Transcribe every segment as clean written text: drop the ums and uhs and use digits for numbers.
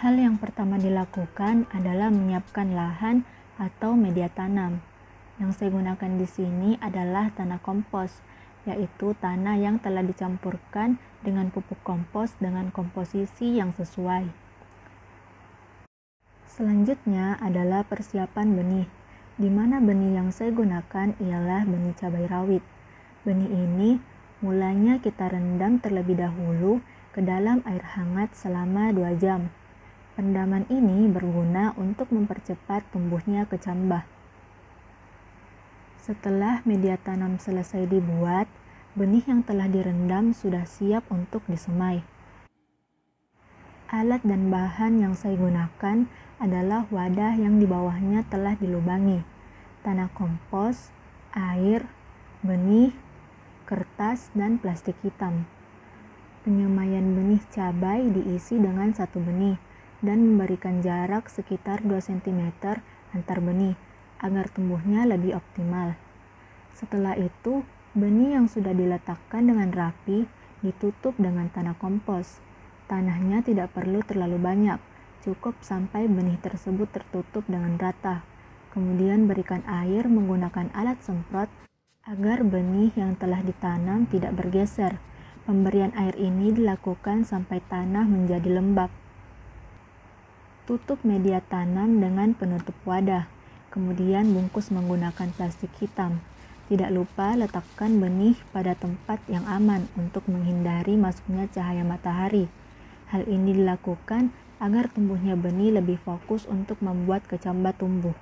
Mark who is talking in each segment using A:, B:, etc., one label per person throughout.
A: Hal yang pertama dilakukan adalah menyiapkan lahan atau media tanam. Yang saya gunakan di sini adalah tanah kompos, yaitu tanah yang telah dicampurkan dengan pupuk kompos dengan komposisi yang sesuai. Selanjutnya adalah persiapan benih, di mana benih yang saya gunakan ialah benih cabai rawit. Benih ini mulanya kita rendam terlebih dahulu ke dalam air hangat selama 2 jam. Rendaman ini berguna untuk mempercepat tumbuhnya kecambah. Setelah media tanam selesai dibuat, benih yang telah direndam sudah siap untuk disemai. Alat dan bahan yang saya gunakan adalah wadah yang di bawahnya telah dilubangi, tanah kompos, air, benih, kertas, dan plastik hitam. Penyemaian benih cabai diisi dengan 1 benih dan memberikan jarak sekitar 2 cm antar benih agar tumbuhnya lebih optimal. Setelah itu, benih yang sudah diletakkan dengan rapi ditutup dengan tanah kompos. Tanahnya tidak perlu terlalu banyak, cukup sampai benih tersebut tertutup dengan rata. Kemudian berikan air menggunakan alat semprot agar benih yang telah ditanam tidak bergeser. Pemberian air ini dilakukan sampai tanah menjadi lembab. Tutup media tanam dengan penutup wadah, kemudian bungkus menggunakan plastik hitam. Tidak lupa letakkan benih pada tempat yang aman untuk menghindari masuknya cahaya matahari. Hal ini dilakukan agar tumbuhnya benih lebih fokus untuk membuat kecambah tumbuh.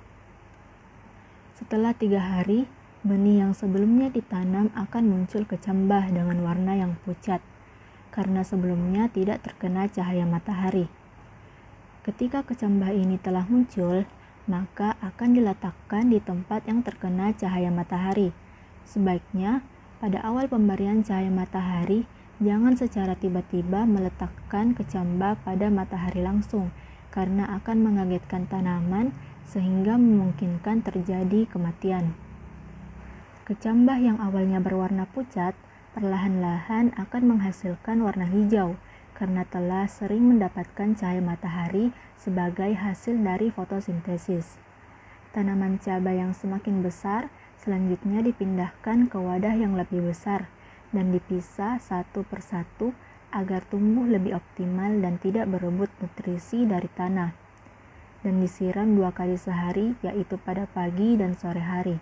A: Setelah 3 hari, benih yang sebelumnya ditanam akan muncul kecambah dengan warna yang pucat, karena sebelumnya tidak terkena cahaya matahari. Ketika kecambah ini telah muncul, maka akan diletakkan di tempat yang terkena cahaya matahari. Sebaiknya, pada awal pemberian cahaya matahari, jangan secara tiba-tiba meletakkan kecambah pada matahari langsung, karena akan mengagetkan tanaman sehingga memungkinkan terjadi kematian. Kecambah yang awalnya berwarna pucat, perlahan-lahan akan menghasilkan warna hijau, karena telah sering mendapatkan cahaya matahari sebagai hasil dari fotosintesis. Tanaman cabai yang semakin besar selanjutnya dipindahkan ke wadah yang lebih besar dan dipisah satu persatu agar tumbuh lebih optimal dan tidak berebut nutrisi dari tanah. Dan disiram 2 kali sehari, yaitu pada pagi dan sore hari.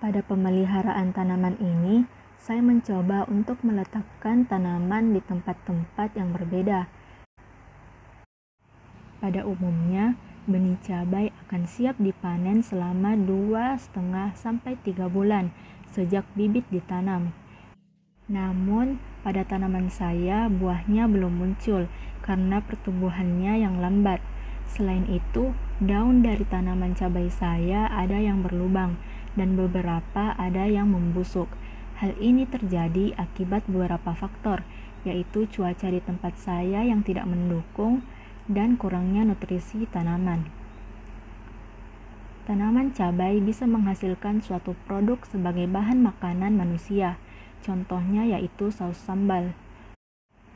A: Pada pemeliharaan tanaman ini, saya mencoba untuk meletakkan tanaman di tempat-tempat yang berbeda. Pada umumnya, benih cabai akan siap dipanen selama 2,5 sampai 3 bulan sejak bibit ditanam. Namun, pada tanaman saya buahnya belum muncul karena pertumbuhannya yang lambat. Selain itu, daun dari tanaman cabai saya ada yang berlubang dan beberapa ada yang membusuk. Hal ini terjadi akibat beberapa faktor, yaitu cuaca di tempat saya yang tidak mendukung dan kurangnya nutrisi tanaman. Tanaman cabai bisa menghasilkan suatu produk sebagai bahan makanan manusia, contohnya yaitu saus sambal.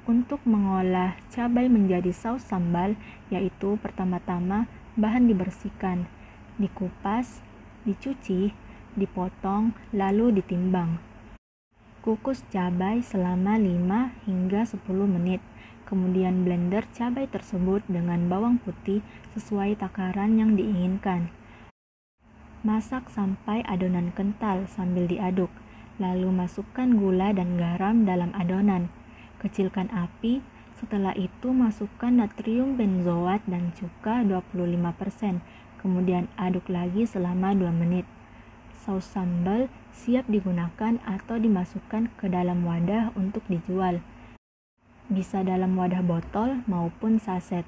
A: Untuk mengolah cabai menjadi saus sambal, yaitu pertama-tama bahan dibersihkan, dikupas, dicuci, dipotong, lalu ditimbang. Kukus cabai selama 5 hingga 10 menit. Kemudian blender cabai tersebut dengan bawang putih sesuai takaran yang diinginkan. Masak sampai adonan kental sambil diaduk. Lalu masukkan gula dan garam dalam adonan. Kecilkan api. Setelah itu masukkan natrium benzoat dan cuka 25%. Kemudian aduk lagi selama 2 menit. Saus sambal siap digunakan atau dimasukkan ke dalam wadah untuk dijual. Bisa dalam wadah botol maupun saset.